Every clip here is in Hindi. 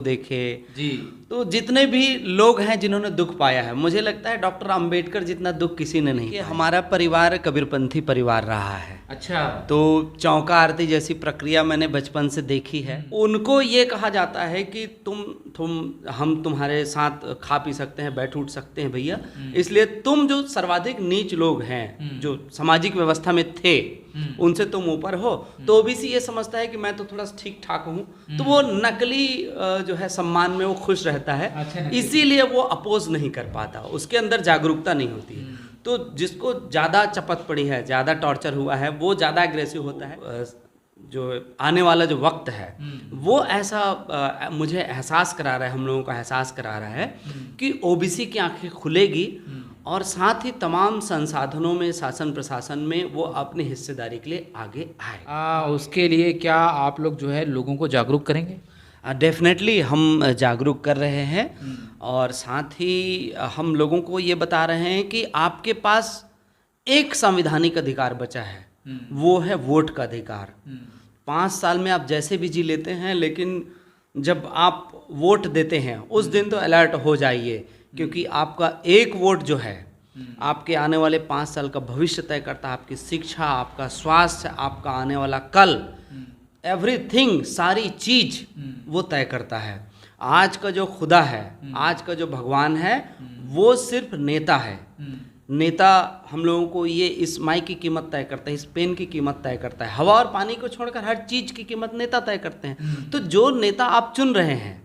देखे जी। तो जितने भी लोग हैं जिन्होंने दुख पाया है, मुझे लगता है डॉक्टर अंबेडकर जितना दुख किसी ने नहीं। हमारा परिवार कबीरपंथी परिवार रहा है। अच्छा। तो चौका आरती जैसी प्रक्रिया मैंने बचपन से देखी है। उनको ये कहा जाता है कि हम तुम्हारे साथ खा पी सकते हैं, बैठ उठ सकते हैं भैया, इसलिए तुम जो सर्वाधिक नीच लोग हैं जो सामाजिक व्यवस्था में थे उनसे तुम ऊपर हो। तो ओबीसी ये समझता है कि मैं तो थोड़ा ठीक ठाक हूँ, तो वो नकली जो है सम्मान में वो खुश रहता है। अच्छा, इसीलिए वो अपोज नहीं कर पाता, उसके अंदर जागरूकता नहीं होती है। तो जिसको ज़्यादा चपत पड़ी है, ज़्यादा टॉर्चर हुआ है, वो ज़्यादा एग्रेसिव होता है। जो आने वाला जो वक्त है वो ऐसा मुझे एहसास करा रहा है, हम लोगों को एहसास करा रहा है कि ओबीसी की आंखें खुलेगी और साथ ही तमाम संसाधनों में, शासन प्रशासन में वो अपनी हिस्सेदारी के लिए आगे आए। उसके लिए क्या आप लोग जो है लोगों को जागरूक करेंगे? डेफिनेटली हम जागरूक कर रहे हैं और साथ ही हम लोगों को ये बता रहे हैं कि आपके पास एक संवैधानिक अधिकार बचा है, वो है वोट का अधिकार। 5 साल में आप जैसे भी जी लेते हैं, लेकिन जब आप वोट देते हैं उस दिन तो अलर्ट हो जाइए, क्योंकि आपका एक वोट जो है आपके आने वाले 5 साल का भविष्य तय करता है। आपकी शिक्षा, आपका स्वास्थ्य, आपका आने वाला कल, एवरीथिंग, सारी चीज वो तय करता है। आज का जो खुदा है, आज का जो भगवान है, वो सिर्फ नेता है। नेता हम लोगों को ये इस माइक की कीमत तय करता है, इस पेन की कीमत तय करता है, हवा और पानी को छोड़कर हर चीज की कीमत नेता तय करते हैं। तो जो नेता आप चुन रहे हैं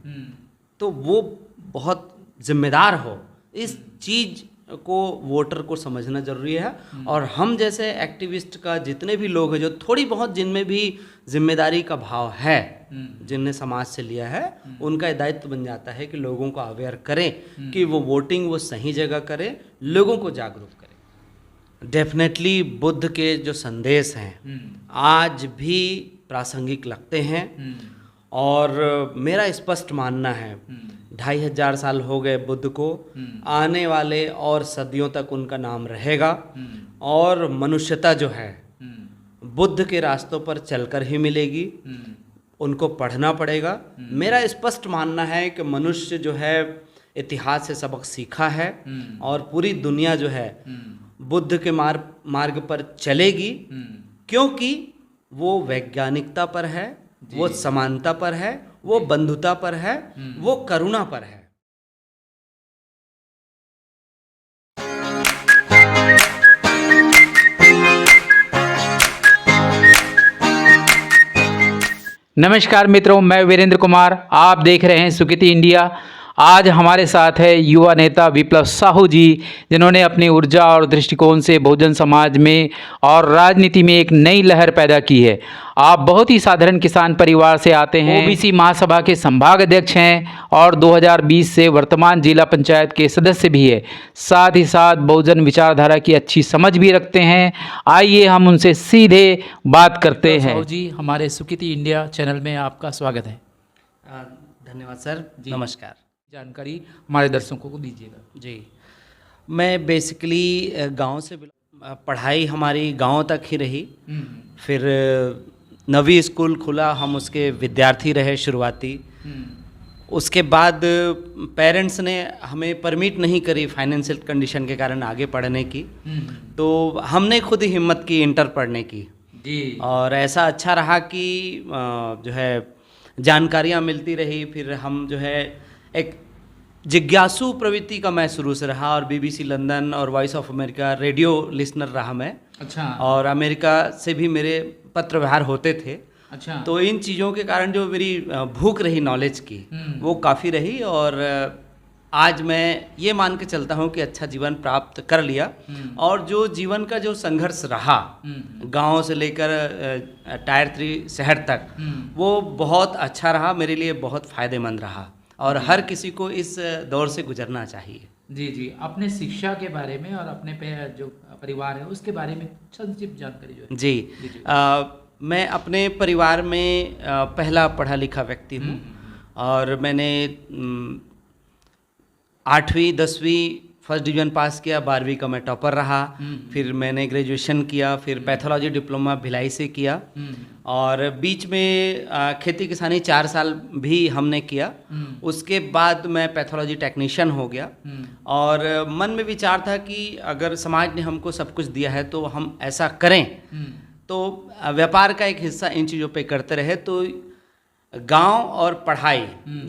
तो वो बहुत जिम्मेदार हो, इस चीज को वोटर को समझना जरूरी है। और हम जैसे एक्टिविस्ट का जितने भी लोग हैं जो थोड़ी बहुत जिनमें भी जिम्मेदारी का भाव है, जिनने समाज से लिया है, उनका दायित्व बन जाता है कि लोगों को अवेयर करें कि वो वोटिंग वो सही जगह करें, लोगों को जागरूक करें। डेफिनेटली बुद्ध के जो संदेश हैं आज भी प्रासंगिक लगते हैं और मेरा स्पष्ट मानना है 2500 साल हो गए बुद्ध को, आने वाले और सदियों तक उनका नाम रहेगा और मनुष्यता जो है बुद्ध के रास्तों पर चलकर ही मिलेगी। उनको पढ़ना पड़ेगा। मेरा स्पष्ट मानना है कि मनुष्य जो है इतिहास से सबक सीखा है और पूरी दुनिया जो है बुद्ध के मार्ग पर चलेगी, क्योंकि वो वैज्ञानिकता पर है, वो समानता पर है, वो बंधुता पर है, वो करुणा पर है। नमस्कार मित्रों, मैं वीरेंद्र कुमार, आप देख रहे हैं सुकृति इंडिया। आज हमारे साथ है युवा नेता विप्लव साहू जी, जिन्होंने अपनी ऊर्जा और दृष्टिकोण से बहुजन समाज में और राजनीति में एक नई लहर पैदा की है। आप बहुत ही साधारण किसान परिवार से आते हैं, ओबीसी महासभा के संभाग अध्यक्ष हैं और 2020 से वर्तमान जिला पंचायत के सदस्य भी है। साथ ही साथ बहुजन विचारधारा की अच्छी समझ भी रखते हैं। आइए हम उनसे सीधे बात करते हैं। साहू जी, हमारे सुकृति इंडिया चैनल में आपका स्वागत है। धन्यवाद सर, नमस्कार। जानकारी हमारे दर्शकों को दीजिएगा। जी, मैं बेसिकली गांव से, पढ़ाई हमारी गांव तक ही रही। फिर 9वीं स्कूल खुला, हम उसके विद्यार्थी रहे शुरुआती। उसके बाद पेरेंट्स ने हमें परमिट नहीं करी फाइनेंशियल कंडीशन के कारण आगे पढ़ने की, तो हमने खुद ही हिम्मत की इंटर पढ़ने की जी। और ऐसा अच्छा रहा कि जो है जानकारियाँ मिलती रही। फिर हम जो है एक जिज्ञासु प्रवृत्ति का मैं शुरू से रहा और बीबीसी लंदन और voice of America radio listener रहा मैं। अच्छा। और अमेरिका से भी मेरे पत्र व्यवहार होते थे। अच्छा। तो इन चीज़ों के कारण जो मेरी भूख रही नॉलेज की, वो काफ़ी रही और आज मैं ये मान के चलता हूँ कि अच्छा जीवन प्राप्त कर लिया। और जो जीवन का जो संघर्ष रहा गांव से लेकर टायर 3 शहर तक, वो बहुत अच्छा रहा, मेरे लिए बहुत फ़ायदेमंद रहा और हर किसी को इस दौर से गुजरना चाहिए। जी जी, अपने शिक्षा के बारे में और अपने जो परिवार है उसके बारे में संक्षिप्त जानकारी जो है। जी, मैं अपने परिवार में पहला पढ़ा लिखा व्यक्ति हूँ और मैंने 8वीं 10वीं फर्स्ट डिवीज़न पास किया, 12वीं का मैं टॉपर रहा। फिर मैंने ग्रेजुएशन किया, फिर पैथोलॉजी डिप्लोमा भिलाई से किया, और बीच में खेती किसानी 4 साल भी हमने किया। उसके बाद मैं पैथोलॉजी टेक्नीशियन हो गया, और मन में विचार था कि अगर समाज ने हमको सब कुछ दिया है तो हम ऐसा करें, तो व्यापार का एक हिस्सा इन चीज़ों पे करते रहे। तो गांव और पढ़ाई,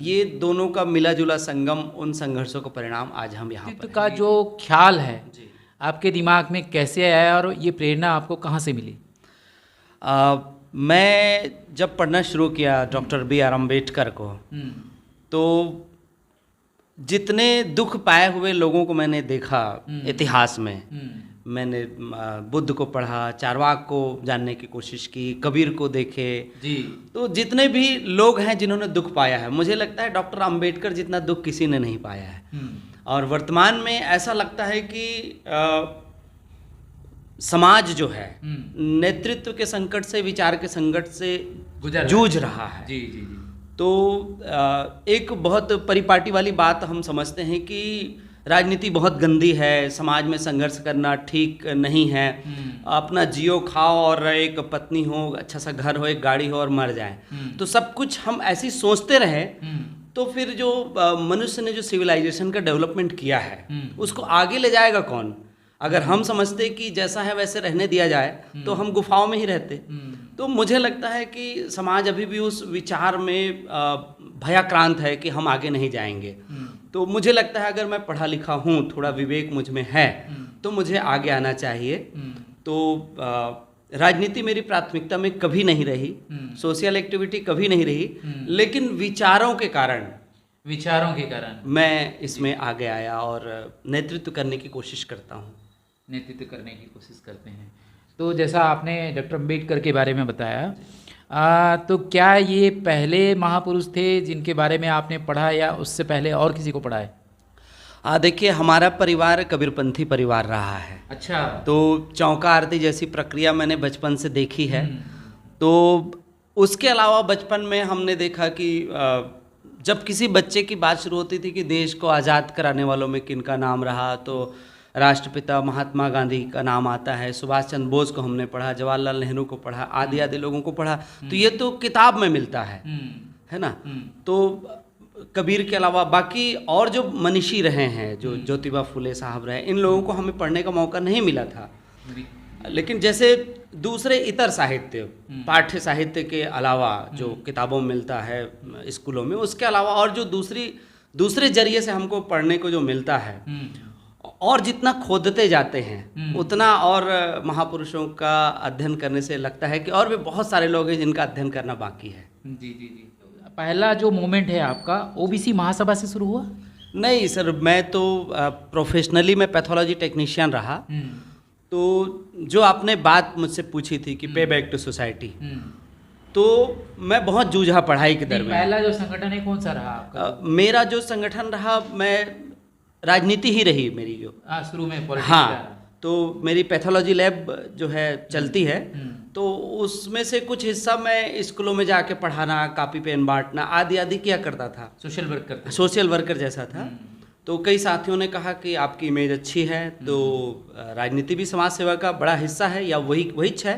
ये दोनों का मिला जुला संगम, उन संघर्षों का परिणाम आज हम यहाँ पर का जो ख्याल है आपके दिमाग में कैसे आया और ये प्रेरणा आपको कहाँ से मिली? मैं जब पढ़ना शुरू किया डॉक्टर B.R. अम्बेडकर को, तो जितने दुख पाए हुए लोगों को मैंने देखा इतिहास में, मैंने बुद्ध को पढ़ा, चारवाक को जानने की कोशिश की, कबीर को देखे जी। तो जितने भी लोग हैं जिन्होंने दुख पाया है, मुझे लगता है डॉक्टर अंबेडकर जितना दुख किसी ने नहीं पाया है। और वर्तमान में ऐसा लगता है कि समाज जो है नेतृत्व के संकट से, विचार के संकट से जूझ रहा है। जी जी जी। तो एक बहुत परिपाटी वाली बात हम समझते हैं कि राजनीति बहुत गंदी है, समाज में संघर्ष करना ठीक नहीं है, अपना जियो खाओ और एक पत्नी हो, अच्छा सा घर हो, एक गाड़ी हो और मर जाए। तो सब कुछ हम ऐसी सोचते रहे, तो फिर जो मनुष्य ने जो सिविलाइजेशन का डेवलपमेंट किया है उसको आगे ले जाएगा कौन? अगर हम समझते कि जैसा है वैसे रहने दिया जाए तो हम गुफाओं में ही रहते। तो मुझे लगता है कि समाज अभी भी उस विचार में भयाक्रांत है कि हम आगे नहीं जाएंगे। तो मुझे लगता है अगर मैं पढ़ा लिखा हूँ, थोड़ा विवेक मुझ में है, तो मुझे आगे आना चाहिए। तो राजनीति मेरी प्राथमिकता में कभी नहीं रही, सोशल एक्टिविटी कभी नहीं रही, लेकिन विचारों के कारण मैं इसमें आगे आया और नेतृत्व करने की कोशिश करता हूँ। नेतृत्व करने की कोशिश करते हैं। तो जैसा आपने डॉक्टर अम्बेडकर के बारे में बताया, तो क्या ये पहले महापुरुष थे जिनके बारे में आपने पढ़ा, या उससे पहले और किसी को पढ़ा है? देखिए, हमारा परिवार कबीरपंथी परिवार रहा है। अच्छा। तो चौका आरती जैसी प्रक्रिया मैंने बचपन से देखी है। तो उसके अलावा बचपन में हमने देखा कि जब किसी बच्चे की बात शुरू होती थी कि देश को आज़ाद कराने वालों में किनका नाम रहा, तो राष्ट्रपिता महात्मा गांधी का नाम आता है, सुभाष चंद्र बोस को हमने पढ़ा, जवाहरलाल नेहरू को पढ़ा, आदि आदि लोगों को पढ़ा। तो ये तो किताब में मिलता है ना। तो कबीर के अलावा बाकी और जो मनीषी रहे हैं, जो ज्योतिबा फुले साहब रहे, इन लोगों को हमें पढ़ने का मौका नहीं मिला था। लेकिन जैसे दूसरे इतर साहित्य, पाठ्य साहित्य के अलावा जो किताबों में मिलता है स्कूलों में, उसके अलावा और जो दूसरे जरिए से हमको पढ़ने को जो मिलता है, और जितना खोदते जाते हैं उतना और महापुरुषों का अध्ययन करने से लगता है कि और भी बहुत सारे लोग हैं जिनका अध्ययन करना बाकी है। जी जी जी। पहला जो मोमेंट है आपका ओबीसी महासभा से शुरू हुआ? नहीं सर, मैं तो प्रोफेशनली मैं पैथोलॉजी टेक्नीशियन रहा। तो जो आपने बात मुझसे पूछी थी कि पे बैक टू सोसाइटी, तो मैं बहुत जूझा पढ़ाई के दरमियान। पहला जो संगठन है कौन सा रहा आपका? मेरा जो संगठन रहा, मैं राजनीति ही रही मेरी जो शुरू में पॉलिटिक्स। हाँ, तो मेरी पैथोलॉजी लैब जो है चलती है, तो उसमें से कुछ हिस्सा मैं स्कूलों में जाके पढ़ाना, कॉपी पेन बांटना आदि आदि किया करता था। सोशल वर्कर जैसा था। तो कई साथियों ने कहा कि आपकी इमेज अच्छी है, तो राजनीति भी समाज सेवा का बड़ा हिस्सा है, या वही है,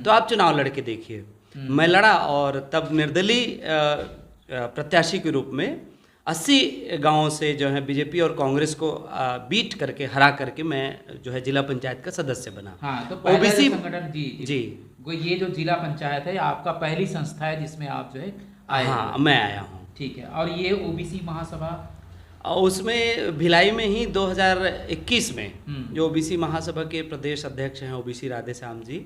तो आप चुनाव लड़के देखिए। मैं लड़ा, और तब निर्दलीय प्रत्याशी के रूप में 80 गांवों से जो है बीजेपी और कांग्रेस को बीट करके, हरा करके मैं जो है जिला पंचायत का सदस्य बना। हाँ, तो ओबीसी संगठन जी ये जो जिला पंचायत है आपका पहली संस्था है जिसमें आप जो है आए? हाँ, मैं आया हूँ। ठीक है। और ये ओबीसी महासभा उसमें भिलाई में ही 2021 में जो ओबीसी महासभा के प्रदेश अध्यक्ष हैं ओबीसी राधे श्याम जी,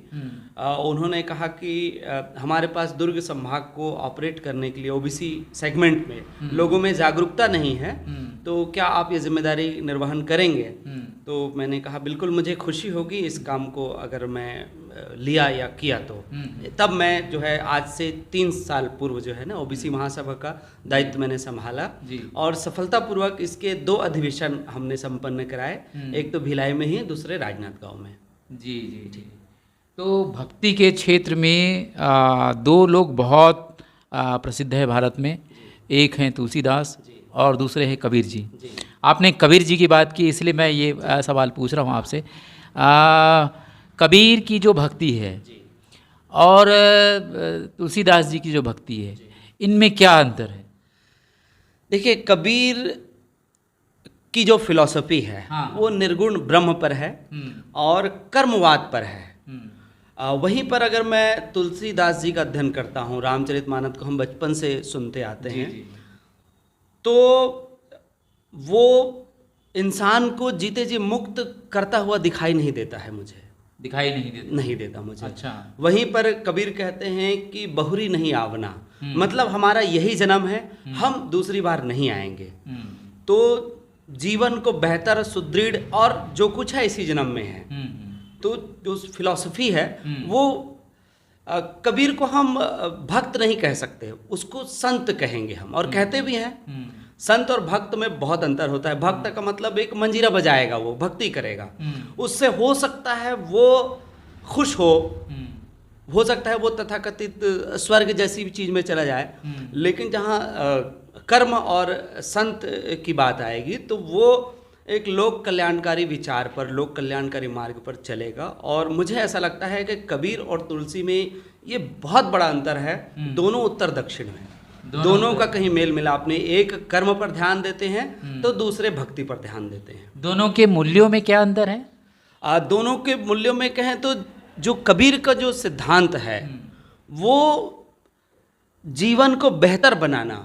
उन्होंने कहा कि हमारे पास दुर्ग संभाग को ऑपरेट करने के लिए ओबीसी सेगमेंट में लोगों में जागरूकता नहीं है, तो क्या आप ये जिम्मेदारी निर्वहन करेंगे? तो मैंने कहा बिल्कुल, मुझे खुशी होगी इस काम को अगर मैं लिया या किया तो। तब मैं जो है आज से 3 साल पूर्व जो है ना ओबीसी महासभा का दायित्व मैंने संभाला, और सफलतापूर्वक इसके 2 अधिवेशन हमने संपन्न कराए, एक तो भिलाई में ही, दूसरे राजनांदगांव में। जी जी जी। तो भक्ति के क्षेत्र में 2 लोग बहुत प्रसिद्ध है भारत में, एक हैं तुलसीदास और दूसरे हैं कबीर जी। आपने कबीर जी की बात की, इसलिए मैं ये सवाल पूछ रहा हूँ आपसे। कबीर की जो भक्ति है और तुलसीदास जी की जो भक्ति है, इनमें क्या अंतर है? देखिए, कबीर की जो फिलॉसफी है हाँ। वो निर्गुण ब्रह्म पर है और कर्मवाद पर है। वहीं पर अगर मैं तुलसीदास जी का अध्ययन करता हूँ, रामचरितमानस को हम बचपन से सुनते आते हैं, तो वो इंसान को जीते जी मुक्त करता हुआ दिखाई नहीं देता है मुझे, दिखाई नहीं देता मुझे। अच्छा। वहीं पर कबीर कहते हैं कि बहुरी नहीं आवना, मतलब हमारा यही जन्म है, हम दूसरी बार नहीं आएंगे। तो जीवन को बेहतर, सुदृढ़ और जो कुछ है इसी जन्म में है। तो जो फिलॉसफी है वो कबीर को हम भक्त नहीं कह सकते, उसको संत कहेंगे हम, और कहते भी हैं। संत और भक्त में बहुत अंतर होता है। भक्त का मतलब एक मंजीरा बजाएगा, वो भक्ति करेगा, उससे हो सकता है वो खुश हो सकता है वो तथाकथित स्वर्ग जैसी भी चीज में चला जाए, लेकिन जहाँ कर्म और संत की बात आएगी तो वो एक लोक कल्याणकारी विचार पर, लोक कल्याणकारी मार्ग पर चलेगा। और मुझे ऐसा लगता है कि कबीर और तुलसी में ये बहुत बड़ा अंतर है। दोनों उत्तर दक्षिण में, दोनों का कहीं मेल मिलाप नहीं। एक कर्म पर ध्यान देते हैं तो दूसरे भक्ति पर ध्यान देते हैं। दोनों के मूल्यों में क्या अंतर है? दोनों के मूल्यों में कहें तो जो कबीर का जो सिद्धांत है वो जीवन को बेहतर बनाना,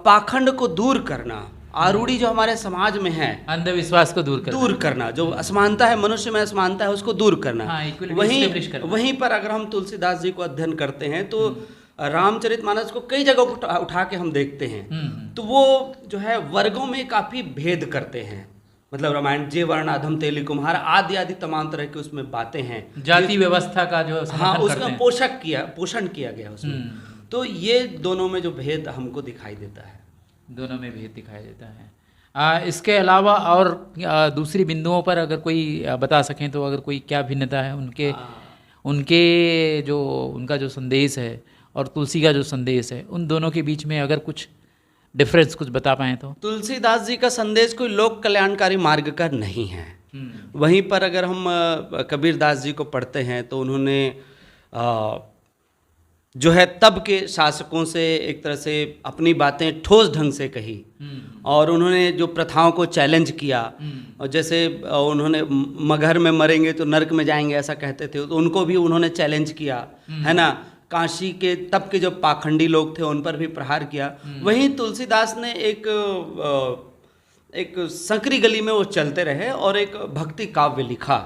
पाखंड को दूर करना, आरूढ़ी जो हमारे समाज में है, अंधविश्वास को दूर करना, जो असमानता है, मनुष्य में असमानता है, उसको दूर करना। हाँ, वहीं पर अगर हम तुलसीदास जी को अध्ययन करते हैं तो रामचरितमानस को कई जगह उठा के हम देखते हैं, तो वो जो है वर्गों में काफी भेद करते हैं। मतलब रामायण जे वर्ण अधम तेली कुम्हार आदि आदि तमाम तरह की उसमें बातें हैं, जाति व्यवस्था का जो हाँ उसका पोषण किया गया उसमें। तो ये दोनों में जो भेद हमको दिखाई देता है, दोनों में भेद दिखाई देता है। इसके अलावा और दूसरी बिंदुओं पर अगर कोई बता सकें तो, अगर कोई क्या भिन्नता है उनके जो उनका जो संदेश है और तुलसी का जो संदेश है, उन दोनों के बीच में अगर कुछ डिफरेंस कुछ बता पाएँ तो। तुलसीदास जी का संदेश कोई लोक कल्याणकारी मार्ग का नहीं है। वहीं पर अगर हम कबीरदास जी को पढ़ते हैं तो उन्होंने जो है तब के शासकों से एक तरह से अपनी बातें ठोस ढंग से कही, और उन्होंने जो प्रथाओं को चैलेंज किया। और जैसे उन्होंने मगहर में मरेंगे तो नरक में जाएंगे ऐसा कहते थे, तो उनको भी उन्होंने चैलेंज किया, है ना। काशी के तब के जो पाखंडी लोग थे उन पर भी प्रहार किया। वहीं तुलसीदास ने एक संकरी गली में वो चलते रहे और एक भक्ति काव्य लिखा,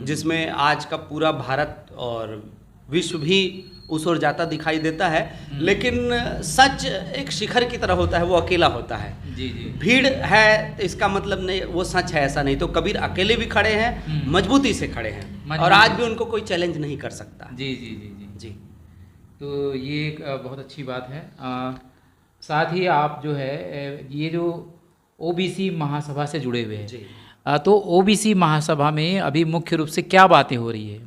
जिसमें आज का पूरा भारत और विश्व भी उस ओर जाता दिखाई देता है। लेकिन सच एक शिखर की तरह होता है, वो अकेला होता है। जी। भीड़ है इसका मतलब नहीं वो सच है, ऐसा नहीं। तो कबीर अकेले भी खड़े हैं, मजबूती से खड़े हैं, और आज भी उनको कोई चैलेंज नहीं कर सकता। जी। तो ये एक बहुत अच्छी बात है। साथ ही आप जो है ये जो ओबीसी महासभा से जुड़े हुए हैं, तो ओबीसी महासभा में अभी मुख्य रूप से क्या बातें हो रही है?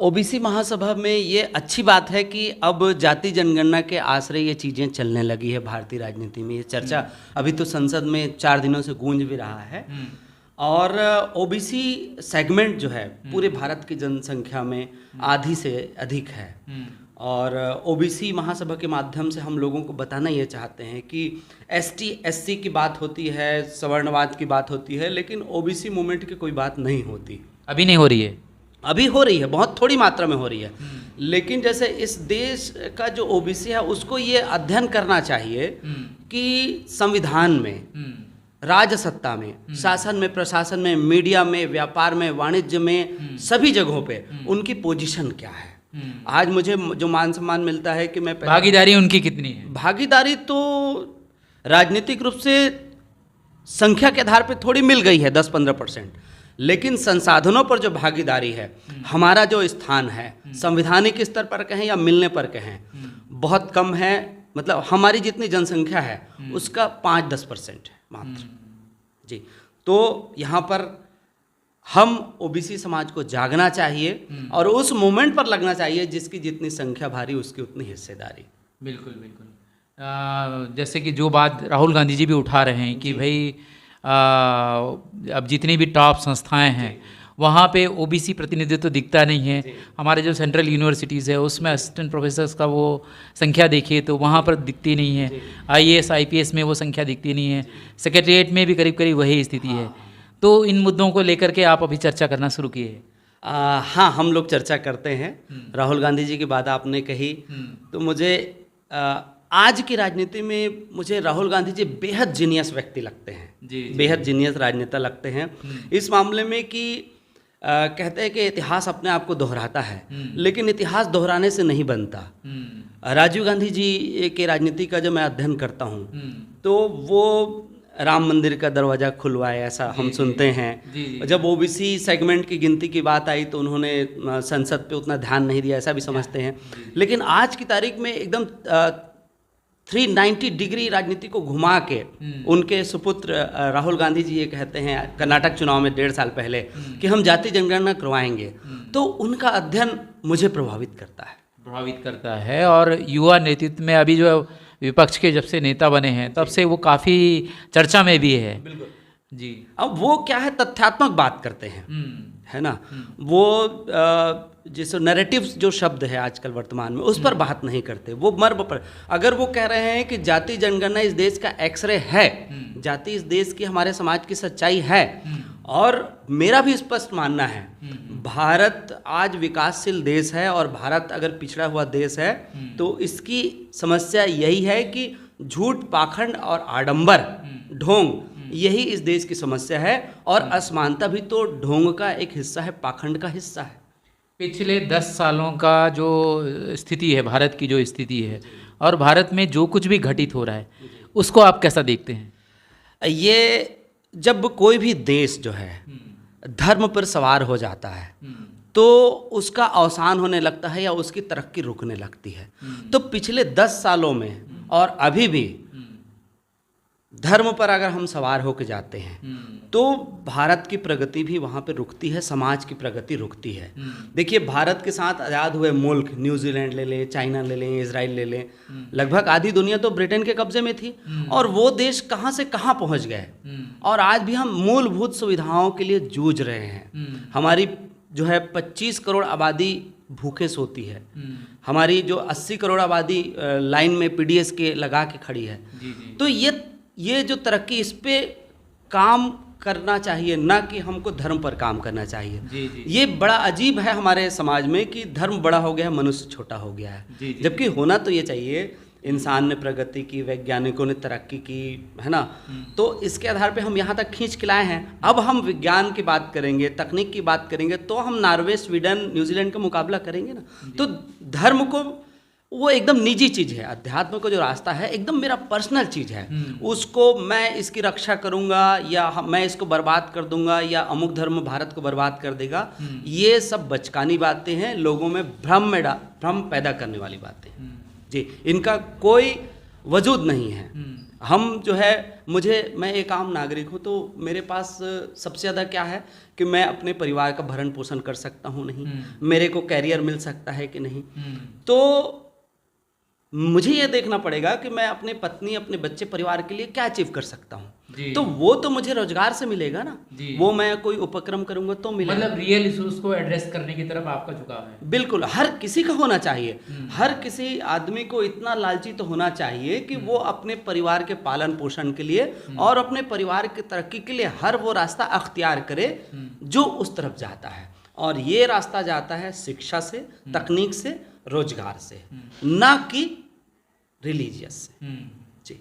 ओबीसी महासभा में ये अच्छी बात है कि अब जाति जनगणना के आश्रय ये चीज़ें चलने लगी है भारतीय राजनीति में। ये चर्चा अभी तो संसद में 4 दिनों से गूंज भी रहा है। और ओबीसी सेगमेंट जो है पूरे भारत की जनसंख्या में आधी से अधिक है। और ओबीसी महासभा के माध्यम से हम लोगों को बताना ये चाहते हैं कि एसटी एससी की बात होती है, सवर्णवाद की बात होती है, लेकिन ओबीसी मूवमेंट की कोई बात नहीं होती। अभी नहीं हो रही है? अभी हो रही है, बहुत थोड़ी मात्रा में हो रही है। लेकिन जैसे इस देश का जो ओबीसी है उसको ये अध्ययन करना चाहिए कि संविधान में, राजसत्ता में, शासन में, प्रशासन में, मीडिया में, व्यापार में, वाणिज्य में, सभी जगहों पे उनकी पोजीशन क्या है। आज मुझे जो मान सम्मान मिलता है कि मैं भागीदारी उनकी कितनी है? भागीदारी तो राजनीतिक रूप से संख्या के आधार पे थोड़ी मिल गई है 10-15%, लेकिन संसाधनों पर जो भागीदारी है, हमारा जो स्थान है संवैधानिक स्तर पर कहें या मिलने पर कहें, बहुत कम है। मतलब हमारी जितनी जनसंख्या है उसका 5-10% है मात्र। जी, तो यहाँ पर हम ओबीसी समाज को जागना चाहिए और उस मूवमेंट पर लगना चाहिए जिसकी जितनी संख्या भारी उसकी उतनी हिस्सेदारी। बिल्कुल। जैसे कि जो बात राहुल गांधी जी भी उठा रहे हैं कि भाई अब जितनी भी टॉप संस्थाएं हैं वहाँ पे ओबीसी प्रतिनिधित्व दिखता नहीं है। हमारे जो सेंट्रल यूनिवर्सिटीज़ है उसमें असिस्टेंट प्रोफेसर्स का वो संख्या देखिए तो वहाँ पर दिखती नहीं है। आईएएस आईपीएस में वो संख्या दिखती नहीं है। सेक्रेटरीट में भी करीब करीब वही स्थिति है। तो इन मुद्दों को लेकर के आप अभी चर्चा करना शुरू किए? हाँ, हम लोग चर्चा करते हैं। राहुल गांधी जी की बात आपने कही तो मुझे आज की राजनीति में मुझे राहुल गांधी जी बेहद जीनियस व्यक्ति लगते हैं। बेहद जीनियस राजनेता लगते हैं इस मामले में कि कहते हैं कि इतिहास अपने आप को दोहराता है, लेकिन इतिहास दोहराने से नहीं बनता। राजीव गांधी जी के राजनीति का जब मैं अध्ययन करता हूँ तो वो राम मंदिर का दरवाज़ा खुलवाए ऐसा हम सुनते हैं। जब ओबीसी सेगमेंट की गिनती की बात आई तो उन्होंने संसद पे उतना ध्यान नहीं दिया, ऐसा भी समझते हैं। लेकिन आज की तारीख में एकदम 390 डिग्री राजनीति को घुमा के उनके सुपुत्र राहुल गांधी जी ये कहते हैं कर्नाटक चुनाव में 1.5 साल पहले कि हम जाति जनगणना करवाएंगे। तो उनका अध्ययन मुझे प्रभावित करता है। और युवा नेतृत्व में अभी जो विपक्ष के जब से नेता बने हैं तब से वो काफ़ी चर्चा में भी है। बिल्कुल जी। अब वो क्या है, तथ्यात्मक बात करते हैं, है ना। वो जैसे नैरेटिव्स जो शब्द है आजकल वर्तमान में उस पर बात नहीं करते। वो मर्म पर अगर वो कह रहे हैं कि जाति जनगणना इस देश का एक्सरे है, जाति इस देश की हमारे समाज की सच्चाई है, और मेरा भी स्पष्ट मानना है भारत आज विकासशील देश है और भारत अगर पिछड़ा हुआ देश है तो इसकी समस्या यही है कि झूठ, पाखंड और आडंबर, ढोंग, यही इस देश की समस्या है। और असमानता भी तो ढोंग का एक हिस्सा है, पाखंड का हिस्सा है। पिछले 10 सालों का जो स्थिति है, भारत की जो स्थिति है और भारत में जो कुछ भी घटित हो रहा है उसको आप कैसा देखते हैं? ये जब कोई भी देश जो है धर्म पर सवार हो जाता है तो उसका अवसान होने लगता है या उसकी तरक्की रुकने लगती है। तो पिछले 10 सालों में और अभी भी धर्म पर अगर हम सवार होकर जाते हैं तो भारत की प्रगति भी वहाँ पे रुकती है, समाज की प्रगति रुकती है। देखिए, भारत के साथ आज़ाद हुए मुल्क न्यूजीलैंड ले लें, चाइना ले लें, इजराइल ले लें, लगभग आधी दुनिया तो ब्रिटेन के कब्जे में थी और वो देश कहाँ से कहाँ पहुँच गए। और आज भी हम मूलभूत सुविधाओं के लिए जूझ रहे हैं। हमारी जो है 25 करोड़ आबादी भूखे सोती है। हमारी जो 80 करोड़ आबादी लाइन में पीडीएस के लगा के खड़ी है। तो ये जो तरक्की, इस पे काम करना चाहिए, ना कि हमको धर्म पर काम करना चाहिए। ये बड़ा अजीब है हमारे समाज में कि धर्म बड़ा हो गया है, मनुष्य छोटा हो गया है। जबकि होना तो ये चाहिए, इंसान ने प्रगति की, वैज्ञानिकों ने तरक्की की, है ना। तो इसके आधार पे हम यहाँ तक खींच के लाए हैं। अब हम विज्ञान की बात करेंगे, तकनीक की बात करेंगे तो हम नॉर्वे, स्वीडन, न्यूजीलैंड का मुकाबला करेंगे ना। तो धर्म को वो एकदम निजी चीज़ है, अध्यात्म का जो रास्ता है एकदम मेरा पर्सनल चीज़ है। उसको मैं इसकी रक्षा करूँगा या मैं इसको बर्बाद कर दूंगा या अमुक धर्म भारत को बर्बाद कर देगा, ये सब बचकानी बातें हैं, लोगों में भ्रम पैदा करने वाली बातें जी। इनका कोई वजूद नहीं है। हम जो है, मैं एक आम नागरिक हूँ तो मेरे पास सबसे ज़्यादा क्या है कि मैं अपने परिवार का भरण पोषण कर सकता हूँ नहीं, मेरे को कैरियर मिल सकता है कि नहीं। तो मुझे ये देखना पड़ेगा कि मैं अपने पत्नी, अपने बच्चे, परिवार के लिए क्या अचीव कर सकता हूँ। तो वो तो मुझे रोजगार से मिलेगा ना, वो मैं कोई उपक्रम करूंगा तो मिलेगा। मतलब रियल इश्यूज को एड्रेस करने की तरफ आपका झुकाव है। बिल्कुल, हर किसी का होना चाहिए। हर किसी आदमी को इतना लालची तो होना चाहिए कि वो अपने परिवार के पालन पोषण के लिए और अपने परिवार की तरक्की के लिए हर वो रास्ता अख्तियार करे जो उस तरफ जाता है। और ये रास्ता जाता है शिक्षा से, तकनीक से, रोजगार से, ना कि रिलीजियस से। जी।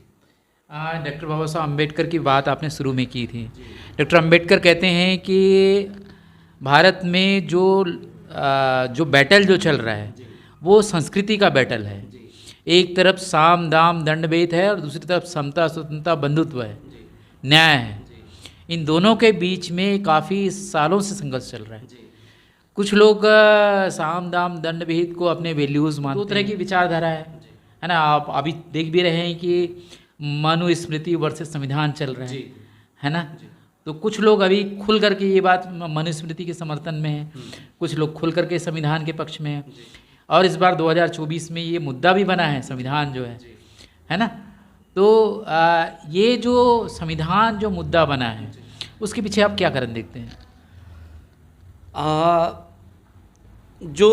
डॉक्टर बाबा साहब अम्बेडकर की बात आपने शुरू में की थी। डॉक्टर अम्बेडकर कहते हैं कि भारत में जो बैटल जो चल रहा है वो संस्कृति का बैटल है। एक तरफ साम दाम दंड भेद है और दूसरी तरफ समता, स्वतंत्रता, बंधुत्व है, न्याय है। इन दोनों के बीच में काफ़ी सालों से संघर्ष चल रहा है। कुछ लोग साम दाम दंड भेद को अपने वैल्यूज़ मानते हैं। दो तरह की विचारधारा है ना। आप अभी देख भी रहे हैं कि मनुस्मृति वर्सेस संविधान चल रहा है ना। तो कुछ लोग अभी खुल करके ये बात मनुस्मृति के समर्थन में है, कुछ लोग खुल करके संविधान के पक्ष में है। और इस बार 2024 में ये मुद्दा भी बना है, संविधान जो है है ना। तो ये जो संविधान जो मुद्दा बना है उसके पीछे आप क्या कारण देखते हैं? जो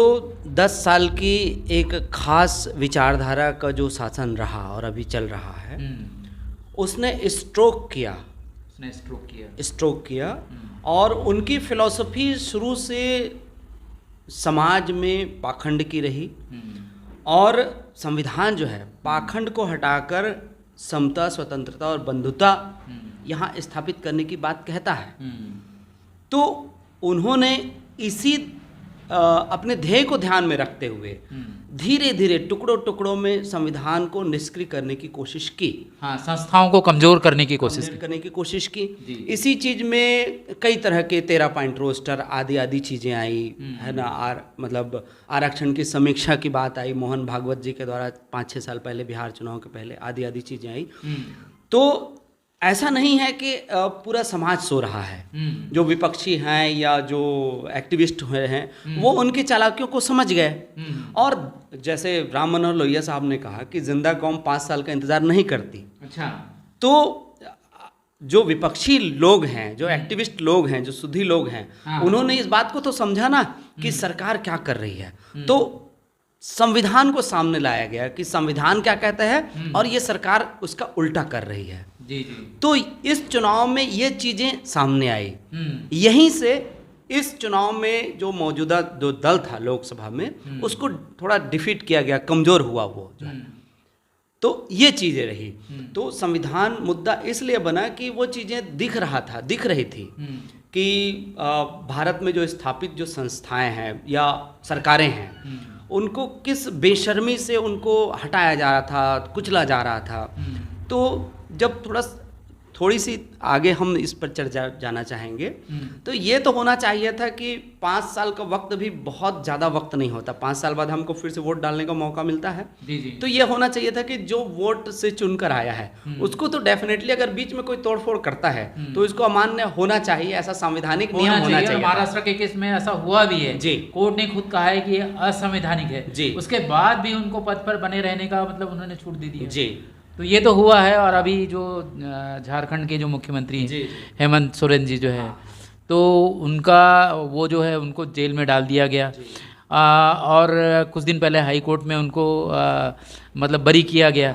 10 साल की एक खास विचारधारा का जो शासन रहा और अभी चल रहा है, उसने स्ट्रोक किया और उनकी फिलॉसफी शुरू से समाज में पाखंड की रही और संविधान जो है पाखंड को हटाकर समता, स्वतंत्रता और बंधुता यहाँ स्थापित करने की बात कहता है। तो उन्होंने इसी अपने ध्येय को ध्यान में रखते हुए धीरे धीरे टुकड़ों टुकड़ों में संविधान को निष्क्रिय करने की कोशिश की। हाँ, संस्थाओं को कमजोर करने की कोशिश की। इसी चीज में कई तरह के 13 पॉइंट रोस्टर आदि आदि चीजें आई, है ना। मतलब आरक्षण की समीक्षा की बात आई मोहन भागवत जी के द्वारा 5-6 साल पहले, बिहार चुनाव के पहले, आदि आदि चीजें आई। तो ऐसा नहीं है कि पूरा समाज सो रहा है। जो विपक्षी हैं या जो एक्टिविस्ट हुए हैं वो उनकी चालाकियों को समझ गए। और जैसे राम मनोहर लोहिया साहब ने कहा कि जिंदा कौम 5 साल का इंतजार नहीं करती। अच्छा। तो जो विपक्षी लोग हैं, जो एक्टिविस्ट लोग हैं, जो सुधी लोग हैं, उन्होंने इस बात को तो समझा ना कि सरकार क्या कर रही है। तो संविधान को सामने लाया गया कि संविधान क्या कहता है और ये सरकार उसका उल्टा कर रही है। जी। तो इस चुनाव में ये चीजें सामने आई। यहीं से इस चुनाव में जो मौजूदा जो दल था लोकसभा में उसको थोड़ा डिफीट किया गया, कमजोर हुआ वो जो है। तो ये चीजें रही। तो संविधान मुद्दा इसलिए बना कि वो चीजें दिख रही थी कि भारत में जो स्थापित जो संस्थाएं हैं या सरकारें हैं उनको किस बेशर्मी से उनको हटाया जा रहा था, कुचला जा रहा था। तो जब थोड़ी सी आगे हम इस पर चर्चा जाना चाहेंगे तो ये तो होना चाहिए था कि 5 साल का वक्त भी बहुत ज़्यादा वक्त नहीं होता। 5 साल बाद हमको फिर से वोट डालने का मौका मिलता है। जी। तो ये होना चाहिए था कि जो वोट से चुनकर आया है उसको तो डेफिनेटली, अगर बीच में कोई तोड़फोड़ करता है तो इसको अमान्य होना चाहिए। ऐसा संवैधानिक नियम होना चाहिए। महाराष्ट्र के केस में ऐसा हुआ भी है जी। कोर्ट ने खुद कहा है कि ये असंवैधानिक है जी। उसके बाद भी उनको पद पर बने रहने का मतलब उन्होंने छूट दे दी जी। तो ये तो हुआ है। और अभी जो झारखंड के जो मुख्यमंत्री हैं हेमंत सोरेन जी जो है, तो उनका वो जो है उनको जेल में डाल दिया गया। और कुछ दिन पहले हाई कोर्ट में उनको मतलब बरी किया गया।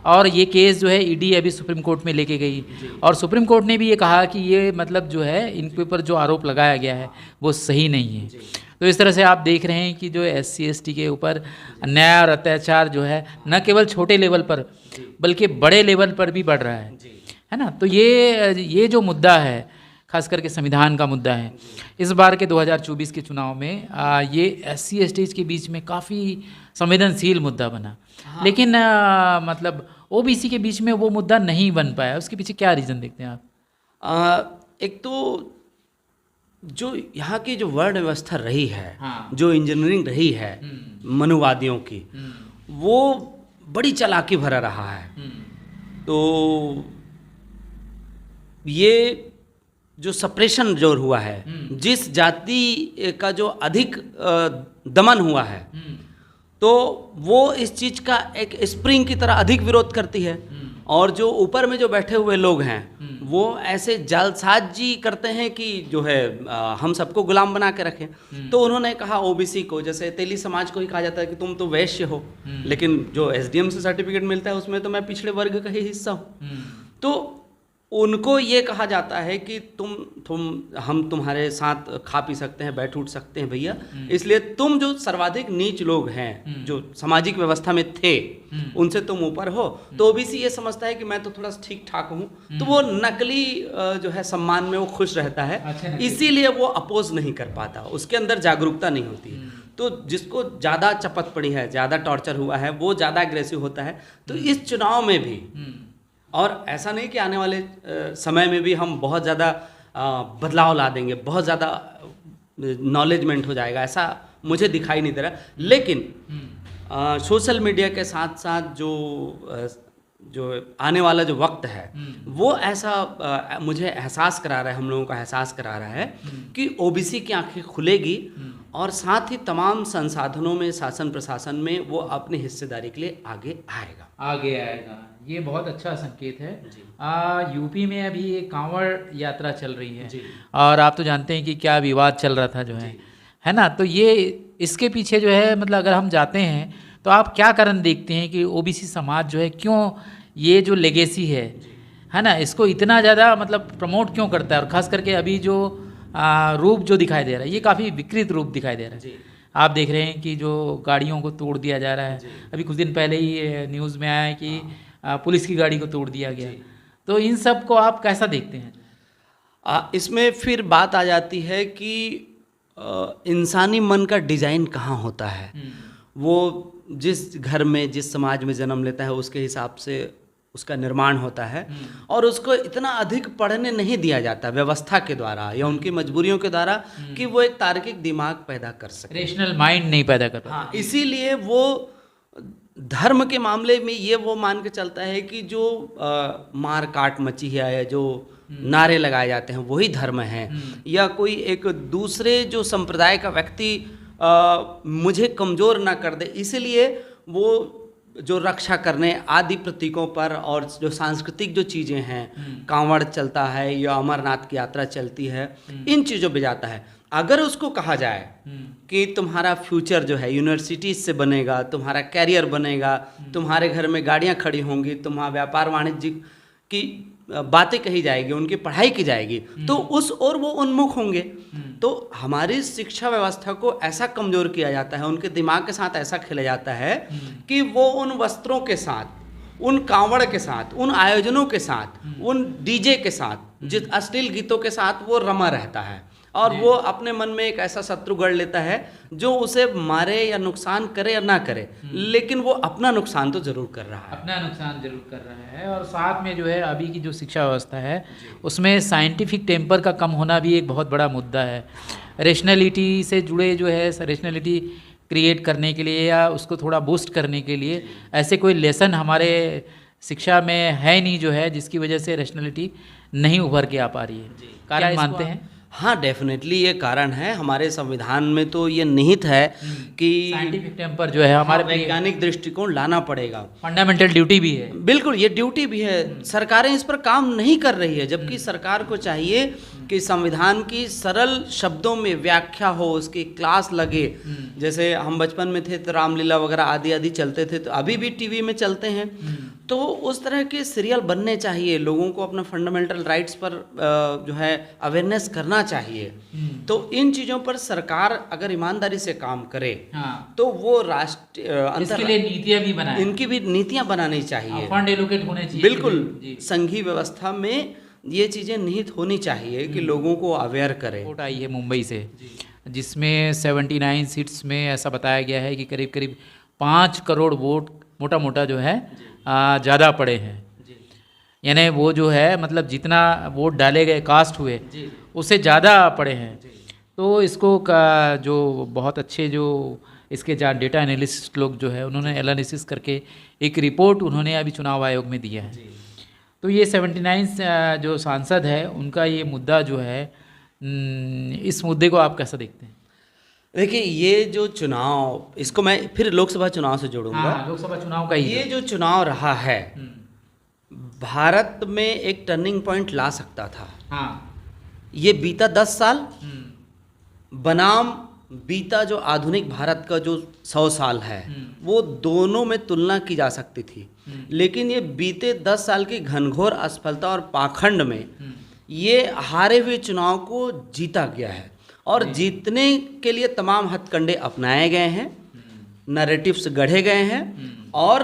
और ये केस जो है ईडी अभी सुप्रीम कोर्ट में लेके गई और सुप्रीम कोर्ट ने भी ये कहा कि ये मतलब जो है इनके ऊपर जो आरोप लगाया गया है वो सही नहीं है। तो इस तरह से आप देख रहे हैं कि जो SC ST के ऊपर अन्याय और अत्याचार जो है न केवल छोटे लेवल पर बल्कि बड़े लेवल पर भी बढ़ रहा है ना। तो ये जो मुद्दा है खास करके संविधान का मुद्दा है, इस बार के 2024 के चुनाव में ये SC ST के बीच में काफ़ी संवेदनशील मुद्दा बना। लेकिन मतलब OBC के बीच में वो मुद्दा नहीं बन पाया। उसके पीछे क्या रीज़न देखते हैं आप? एक तो जो यहाँ की जो वर्ण व्यवस्था रही है, जो इंजीनियरिंग रही है मनुवादियों की, वो बड़ी चालाकी भरा रहा है। तो ये जो सप्रेशन जो हुआ है, जिस जाति का जो अधिक दमन हुआ है, तो वो इस चीज़ का एक स्प्रिंग की तरह अधिक विरोध करती है। और जो ऊपर में जो बैठे हुए लोग हैं वो ऐसे जालसाजी करते हैं कि जो है हम सबको गुलाम बना के रखें। तो उन्होंने कहा OBC को, जैसे तेली समाज को ही कहा जाता है कि तुम तो वैश्य हो, लेकिन जो SDM से सर्टिफिकेट मिलता है उसमें तो मैं पिछड़े वर्ग का ही हिस्सा हूँ। तो उनको ये कहा जाता है कि हम तुम्हारे साथ खा पी सकते हैं, बैठ उठ सकते हैं भैया, इसलिए तुम जो सर्वाधिक नीच लोग हैं जो सामाजिक व्यवस्था में थे उनसे तुम ऊपर हो। तो OBC ये समझता है कि मैं तो थोड़ा ठीक ठाक हूँ, तो वो नकली जो है सम्मान में वो खुश रहता है, इसीलिए वो अपोज नहीं कर पाता, उसके अंदर जागरूकता नहीं होती। तो जिसको ज़्यादा चपत पड़ी है, ज़्यादा टॉर्चर हुआ है, वो ज़्यादा एग्रेसिव होता है। तो इस चुनाव में भी, और ऐसा नहीं कि आने वाले समय में भी हम बहुत ज़्यादा बदलाव ला देंगे, बहुत ज़्यादा नॉलेजमेंट हो जाएगा, ऐसा मुझे दिखाई नहीं दे रहा। लेकिन सोशल मीडिया के साथ साथ जो जो आने वाला जो वक्त है वो ऐसा मुझे एहसास करा रहा है, हम लोगों का एहसास करा रहा है कि ओबीसी की आंखें खुलेगी और साथ ही तमाम संसाधनों में, शासन प्रशासन में वो अपनी हिस्सेदारी के लिए आगे आएगा। ये बहुत अच्छा संकेत है। यूपी में अभी एक कांवड़ यात्रा चल रही है और आप तो जानते हैं कि क्या विवाद चल रहा था जो है ना, तो ये इसके पीछे जो है मतलब अगर हम जाते हैं तो आप क्या कारण देखते हैं कि ओबीसी समाज जो है क्यों ये जो लेगेसी है ना, इसको इतना ज़्यादा मतलब प्रमोट क्यों करता है, और ख़ास करके अभी जो रूप जो दिखाई दे रहा है ये काफ़ी विकृत रूप दिखाई दे रहा है। आप देख रहे हैं कि जो गाड़ियों को तोड़ दिया जा रहा है, अभी कुछ दिन पहले ही न्यूज़ में आया है कि पुलिस की गाड़ी को तोड़ दिया गया, तो इन सब को आप कैसा देखते हैं? इसमें फिर बात आ जाती है कि इंसानी मन का डिज़ाइन कहाँ होता है। वो जिस घर में, जिस समाज में जन्म लेता है उसके हिसाब से उसका निर्माण होता है और उसको इतना अधिक पढ़ने नहीं दिया जाता व्यवस्था के द्वारा या उनकी मजबूरियों के द्वारा कि वो एक तार्किक दिमाग पैदा कर सके, रेशनल माइंड नहीं पैदा कर पाता। हाँ, इसीलिए वो धर्म के मामले में ये वो मान के चलता है कि जो मार काट मची है या जो नारे लगाए जाते हैं वही धर्म है, या कोई एक दूसरे जो संप्रदाय का व्यक्ति मुझे कमज़ोर ना कर दे, इसीलिए वो जो रक्षा करने आदि प्रतीकों पर और जो सांस्कृतिक जो चीज़ें हैं, कांवड़ चलता है या अमरनाथ की यात्रा चलती है, इन चीज़ों पे जाता है। अगर उसको कहा जाए कि तुम्हारा फ्यूचर जो है यूनिवर्सिटीज से बनेगा, तुम्हारा कैरियर बनेगा, तुम्हारे घर में गाड़ियाँ खड़ी होंगी, तुम्हारा व्यापार वाणिज्य की बातें कही जाएगी, उनकी पढ़ाई की जाएगी, तो उस ओर वो उन्मुख होंगे। तो हमारी शिक्षा व्यवस्था को ऐसा कमज़ोर किया जाता है, उनके दिमाग के साथ ऐसा खेला जाता है कि वो उन वस्त्रों के साथ, उन कांवड़ के साथ, उन आयोजनों के साथ, उन डीजे के साथ, जिस अश्लील गीतों के साथ वो रमा रहता है और वो अपने मन में एक ऐसा शत्रु गढ़ लेता है जो उसे मारे या नुकसान करे या ना करे, लेकिन वो अपना नुकसान तो जरूर कर रहा है, अपना नुकसान जरूर कर रहा है। और साथ में जो है अभी की जो शिक्षा व्यवस्था है उसमें साइंटिफिक टेम्पर का कम होना भी एक बहुत बड़ा मुद्दा है। रेशनैलिटी से जुड़े जो है, रेशनैलिटी क्रिएट करने के लिए या उसको थोड़ा बूस्ट करने के लिए ऐसे कोई लेसन हमारे शिक्षा में है नहीं जो है, जिसकी वजह से रेशनैलिटी नहीं उभर के आ पा रही है। कारण मानते हैं? हाँ, डेफिनेटली ये कारण है। हमारे संविधान में तो ये निहित है कि साइंटिफिक टेम्पर जो है हमारे वैज्ञानिक दृष्टिकोण लाना पड़ेगा, फंडामेंटल ड्यूटी भी है। बिल्कुल, ये ड्यूटी भी है। सरकारें इस पर काम नहीं कर रही है, जबकि सरकार को चाहिए कि संविधान की सरल शब्दों में व्याख्या हो, उसकी क्लास लगे। जैसे हम बचपन में थे तो रामलीला वगैरह आदि आदि चलते थे, तो अभी भी टीवी में चलते हैं, तो उस तरह के सीरियल बनने चाहिए। लोगों को अपना फंडामेंटल राइट्स पर जो है अवेयरनेस करना चाहिए। तो इन चीज़ों पर सरकार अगर ईमानदारी से काम करे तो वो राष्ट्रीय इसके लिए नीतियाँ भी बनाए, इनकी भी नीतियाँ बनानी चाहिए, फंड एलोकेट होने चाहिए। बिल्कुल, संघीय व्यवस्था में ये चीज़ें निहित होनी चाहिए कि लोगों को अवेयर करें। रिपोर्ट आई है मुंबई से जिसमें 79 सीट्स में ऐसा बताया गया है कि करीब करीब 5 करोड़ वोट मोटा मोटा जो है ज़्यादा पड़े हैं। यानी वो जो है मतलब जितना वोट डाले गए, कास्ट हुए, उससे ज़्यादा पड़े हैं। तो इसको जो बहुत अच्छे जो इसके डेटा एनालिस्ट लोग जो है उन्होंने एनालिसिस करके एक रिपोर्ट उन्होंने अभी चुनाव आयोग में दिया है। तो ये 79 जो सांसद है उनका ये मुद्दा जो है, इस मुद्दे को आप कैसा देखते हैं? देखिए, ये जो चुनाव, इसको मैं फिर लोकसभा चुनाव से जोड़ूंगा। हाँ, लोकसभा चुनाव का ये जो चुनाव रहा है भारत में एक टर्निंग पॉइंट ला सकता था। हाँ, ये बीता 10 साल बनाम बीता जो आधुनिक भारत का जो 100 साल है, वो दोनों में तुलना की जा सकती थी। लेकिन ये बीते 10 साल की घनघोर असफलता और पाखंड में ये हारे हुए चुनाव को जीता गया है और जीतने के लिए तमाम हथकंडे अपनाए गए हैं, नैरेटिव्स गढ़े गए हैं। और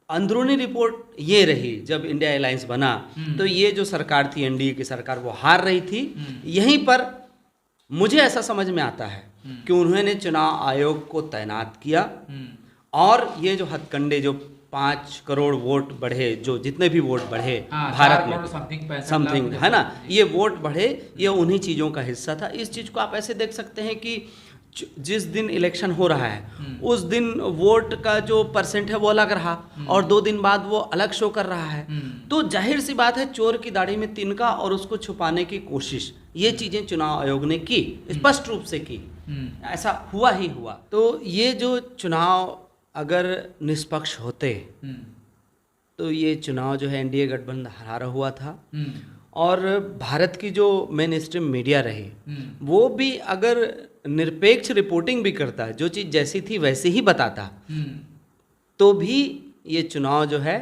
अंदरूनी रिपोर्ट ये रही, जब इंडिया अलायंस बना तो ये जो सरकार थी, एनडीए की सरकार, वो हार रही थी। यहीं पर मुझे ऐसा समझ में आता है कि उन्होंने चुनाव आयोग को तैनात किया और ये जो हथकंडे, जो 5 करोड़ वोट बढ़े, जो जितने भी वोट बढ़े भारत में समथिंग है ना, ये वोट बढ़े, ये उन्हीं चीज़ों का हिस्सा था। इस चीज़ को आप ऐसे देख सकते हैं कि जिस दिन इलेक्शन हो रहा है उस दिन वोट का जो परसेंट है वो अलग रहा और 2 दिन बाद वो अलग शो कर रहा है। तो जाहिर सी बात है चोर की दाढ़ी में तिनका और उसको छुपाने की कोशिश ये चीज़ें चुनाव आयोग ने की, स्पष्ट रूप से की। ऐसा हुआ ही हुआ। तो ये जो चुनाव अगर निष्पक्ष होते तो ये चुनाव जो है एनडीए गठबंधन हारा हुआ था और भारत की जो मेन स्ट्रीम मीडिया रही वो भी अगर निरपेक्ष रिपोर्टिंग भी करता है, जो चीज़ जैसी थी वैसे ही बताता, तो भी ये चुनाव जो है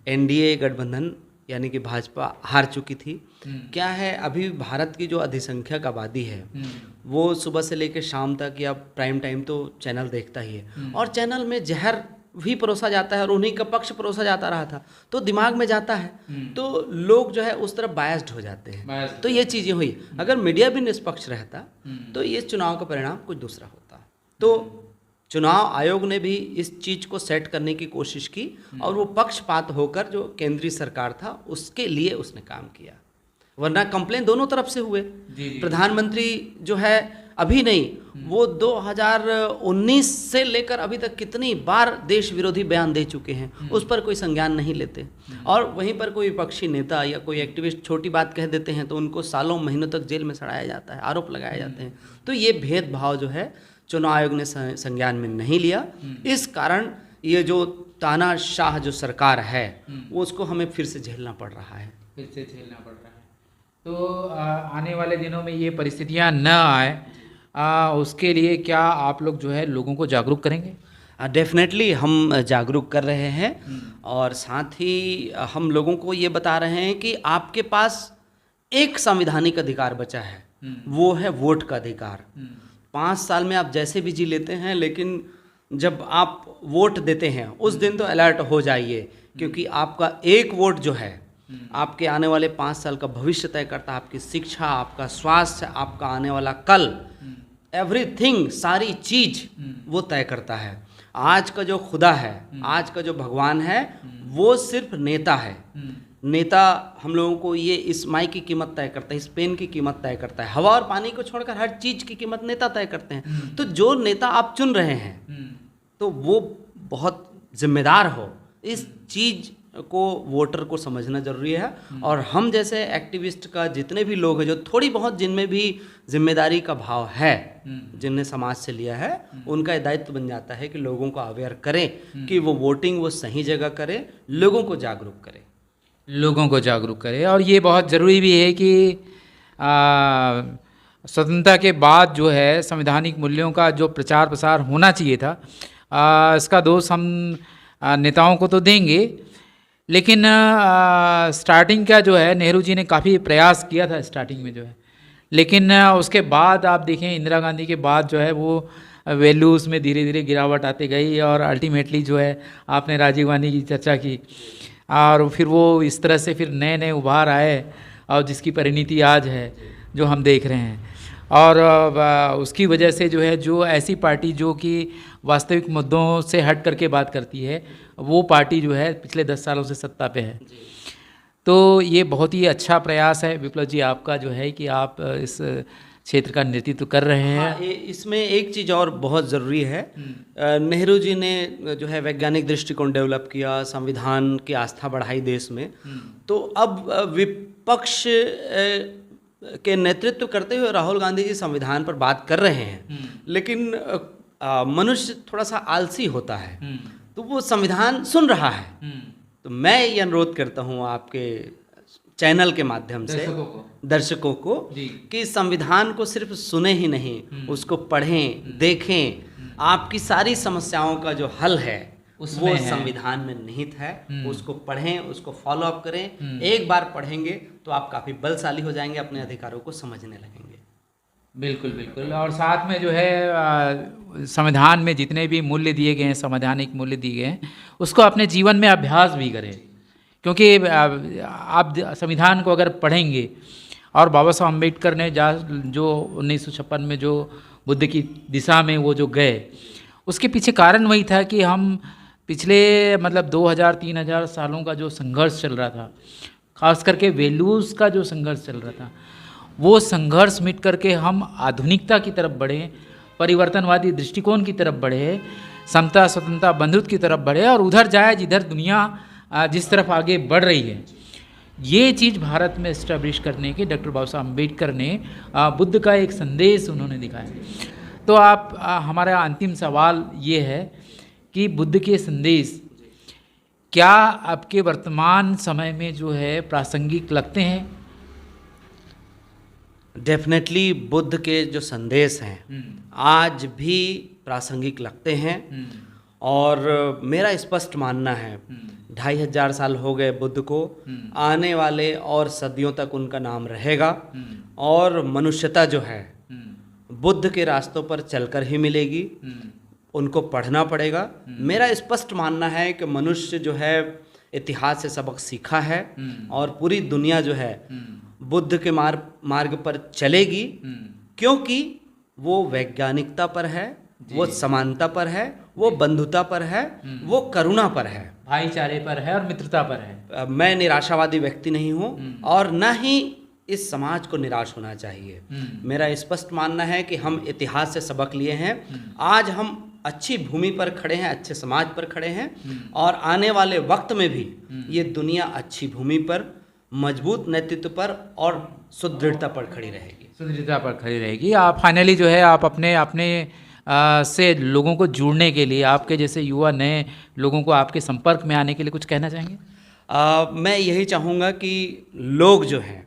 एनडीए गठबंधन यानी कि भाजपा हार चुकी थी। क्या है, अभी भारत की जो अधिसंख्यक आबादी है वो सुबह से लेकर शाम तक या प्राइम टाइम तो चैनल देखता ही है और चैनल में जहर भी परोसा जाता है और उन्हीं का पक्ष परोसा जाता रहा था तो दिमाग में जाता है तो लोग जो है उस तरफ बायस्ड हो जाते हैं। तो ये चीज़ें हुई। अगर मीडिया भी निष्पक्ष रहता तो ये चुनाव का परिणाम कुछ दूसरा होता। तो चुनाव आयोग ने भी इस चीज़ को सेट करने की कोशिश की और वो पक्षपात होकर जो केंद्रीय सरकार था उसके लिए उसने काम किया, वरना कंप्लेन दोनों तरफ से हुए। प्रधानमंत्री जो है अभी नहीं, वो 2019 से लेकर अभी तक कितनी बार देश विरोधी बयान दे चुके हैं, उस पर कोई संज्ञान नहीं लेते। और वहीं पर कोई विपक्षी नेता या कोई एक्टिविस्ट छोटी बात कह देते हैं तो उनको सालों महीनों तक जेल में सड़ाया जाता है, आरोप लगाए जाते हैं। तो ये भेदभाव जो है चुनाव आयोग ने संज्ञान में नहीं लिया। इस कारण ये जो तानाशाह जो सरकार है वो उसको हमें फिर से झेलना पड़ रहा है। तो आने वाले दिनों में ये परिस्थितियाँ न आए उसके लिए क्या आप लोग जो है लोगों को जागरूक करेंगे? डेफिनेटली हम जागरूक कर रहे हैं और साथ ही हम लोगों को ये बता रहे हैं कि आपके पास एक संवैधानिक अधिकार बचा है, वो है वोट का अधिकार। 5 साल में आप जैसे भी जी लेते हैं, लेकिन जब आप वोट देते हैं उस दिन तो अलर्ट हो जाइए, क्योंकि आपका एक वोट जो है आपके आने वाले 5 साल का भविष्य तय करता है। आपकी शिक्षा, आपका स्वास्थ्य, आपका आने वाला कल, एवरीथिंग, सारी चीज वो तय करता है। आज का जो खुदा है, आज का जो भगवान है, वो सिर्फ नेता है। नेता हम लोगों को ये इस माई की कीमत तय करता है, इस पेन की कीमत तय करता है। हवा और पानी को छोड़कर हर चीज की कीमत नेता तय करते हैं। तो जो नेता आप चुन रहे हैं तो वो बहुत जिम्मेदार हो, इस चीज को वोटर को समझना जरूरी है। और हम जैसे एक्टिविस्ट का जितने भी लोग हैं जो थोड़ी बहुत जिनमें भी जिम्मेदारी का भाव है, जिनने समाज से लिया है, उनका दायित्व बन जाता है कि लोगों को अवेयर करें कि वो वोटिंग वो सही जगह करें, लोगों को जागरूक करें। और ये बहुत ज़रूरी भी है कि स्वतंत्रता के बाद जो है संवैधानिक मूल्यों का जो प्रचार प्रसार होना चाहिए था, इसका दोष हम नेताओं को तो देंगे, लेकिन स्टार्टिंग का जो है नेहरू जी ने काफ़ी प्रयास किया था स्टार्टिंग में जो है, लेकिन उसके बाद आप देखें इंदिरा गांधी के बाद जो है वो वैल्यूज़ में धीरे धीरे गिरावट आती गई और अल्टीमेटली जो है आपने राजीव गांधी की चर्चा की और फिर वो इस तरह से फिर नए नए उभार आए और जिसकी परिणति आज है जो हम देख रहे हैं। और उसकी वजह से जो है जो ऐसी पार्टी जो कि वास्तविक मुद्दों से हट करके बात करती है, वो पार्टी जो है पिछले 10 सालों से सत्ता पे है। तो ये बहुत ही अच्छा प्रयास है विप्लव जी आपका जो है कि आप इस क्षेत्र का नेतृत्व कर रहे हैं। हाँ, इसमें एक चीज़ और बहुत ज़रूरी है। नेहरू जी ने जो है वैज्ञानिक दृष्टिकोण डेवलप किया, संविधान की आस्था बढ़ाई देश में। तो अब विपक्ष के नेतृत्व करते हुए राहुल गांधी जी संविधान पर बात कर रहे हैं, लेकिन मनुष्य थोड़ा सा आलसी होता है तो वो संविधान सुन रहा है। तो मैं ये अनुरोध करता हूँ आपके चैनल के माध्यम से दर्शकों को कि संविधान को सिर्फ सुने ही नहीं, उसको पढ़ें, देखें। आपकी सारी समस्याओं का जो हल है वो संविधान में निहित है। उसको पढ़ें, उसको फॉलो अप करें। एक बार पढ़ेंगे तो आप काफ़ी बलशाली हो जाएंगे, अपने अधिकारों को समझने लगेंगे। बिल्कुल बिल्कुल। और साथ में जो है संविधान में जितने भी मूल्य दिए गए हैं, संवैधानिक मूल्य दिए गए हैं, उसको अपने जीवन में अभ्यास भी करें। क्योंकि आप संविधान को अगर पढ़ेंगे और बाबा साहब अम्बेडकर ने जो 1956 में जो बुद्ध की दिशा में वो जो गए, उसके पीछे कारण वही था कि हम पिछले मतलब 2000-3000 सालों का जो संघर्ष चल रहा था, खास करके वैल्यूज़ का जो संघर्ष चल रहा था, वो संघर्ष मिट करके हम आधुनिकता की तरफ बढ़ें परिवर्तनवादी दृष्टिकोण की तरफ बढ़े, समता स्वतंत्रता बंधुत्व की तरफ बढ़े और उधर जाए जिधर दुनिया जिस तरफ आगे बढ़ रही है। ये चीज़ भारत में इस्टेब्लिश करने के डॉक्टर बाबा साहब अम्बेडकर ने बुद्ध का एक संदेश उन्होंने दिखाया। तो आप हमारा अंतिम सवाल ये है कि बुद्ध के संदेश क्या आपके वर्तमान समय में जो है प्रासंगिक लगते हैं? डेफिनेटली बुद्ध के जो संदेश हैं आज भी प्रासंगिक लगते हैं। और मेरा स्पष्ट मानना है 2500 साल हो गए बुद्ध को, आने वाले और सदियों तक उनका नाम रहेगा और मनुष्यता जो है बुद्ध के रास्तों पर चलकर ही मिलेगी। उनको पढ़ना पड़ेगा। मेरा स्पष्ट मानना है कि मनुष्य जो है इतिहास से सबक सीखा है और पूरी दुनिया जो है बुद्ध के मार्ग पर चलेगी, क्योंकि वो वैज्ञानिकता पर है, वो समानता पर है, वो बंधुता पर है, वो करुणा पर है, भाईचारे पर है और मित्रता पर है। मैं निराशावादी व्यक्ति नहीं हूँ और न ही इस समाज को निराश होना चाहिए। मेरा स्पष्ट मानना है कि हम इतिहास से सबक लिए हैं, आज हम अच्छी भूमि पर खड़े हैं, अच्छे समाज पर खड़े हैं और आने वाले वक्त में भी ये दुनिया अच्छी भूमि पर, मजबूत नेतृत्व पर और सुदृढ़ता पर खड़ी रहेगी। सुदृढ़ता पर खड़ी रहेगी। आप फाइनली जो है आप अपने से लोगों को जुड़ने के लिए, आपके जैसे युवा नए लोगों को आपके संपर्क में आने के लिए कुछ कहना चाहेंगे? मैं यही चाहूँगा कि लोग जो हैं,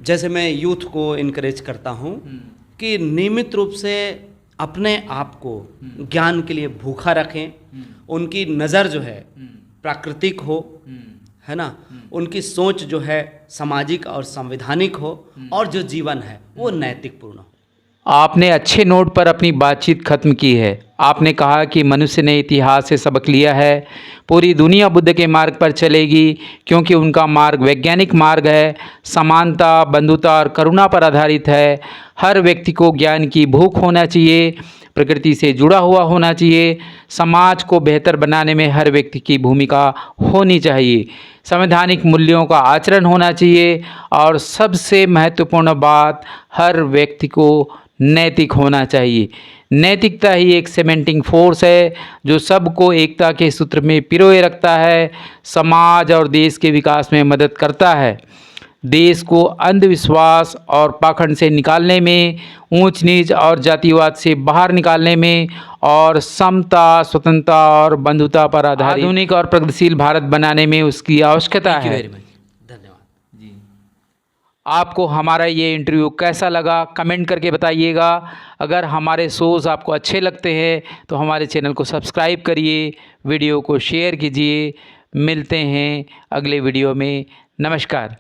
जैसे मैं यूथ को इनकरेज करता हूँ कि नियमित रूप से अपने आप को ज्ञान के लिए भूखा रखें। उनकी नज़र जो है प्राकृतिक हो, है ना, उनकी सोच जो है सामाजिक और संवैधानिक हो और जो जीवन है वो नैतिकपूर्ण हो। आपने अच्छे नोट पर अपनी बातचीत खत्म की है। आपने कहा कि मनुष्य ने इतिहास से सबक लिया है, पूरी दुनिया बुद्ध के मार्ग पर चलेगी क्योंकि उनका मार्ग वैज्ञानिक मार्ग है, समानता, बंधुता और करुणा पर आधारित है। हर व्यक्ति को ज्ञान की भूख होना चाहिए, प्रकृति से जुड़ा हुआ होना चाहिए, समाज को बेहतर बनाने में हर व्यक्ति की भूमिका होनी चाहिए, संवैधानिक मूल्यों का आचरण होना चाहिए और सबसे महत्वपूर्ण बात, हर व्यक्ति को नैतिक होना चाहिए। नैतिकता ही एक सीमेंटिंग फोर्स है जो सबको एकता के सूत्र में पिरोए रखता है, समाज और देश के विकास में मदद करता है, देश को अंधविश्वास और पाखंड से निकालने में, ऊंच नीच और जातिवाद से बाहर निकालने में और समता, स्वतंत्रता और बंधुता पर आधारित आधुनिक और प्रगतिशील भारत बनाने में उसकी आवश्यकता है। धन्यवाद जी। आपको हमारा ये इंटरव्यू कैसा लगा कमेंट करके बताइएगा। अगर हमारे शोज़ आपको अच्छे लगते हैं तो हमारे चैनल को सब्सक्राइब करिए, वीडियो को शेयर कीजिए। मिलते हैं अगले वीडियो में। नमस्कार।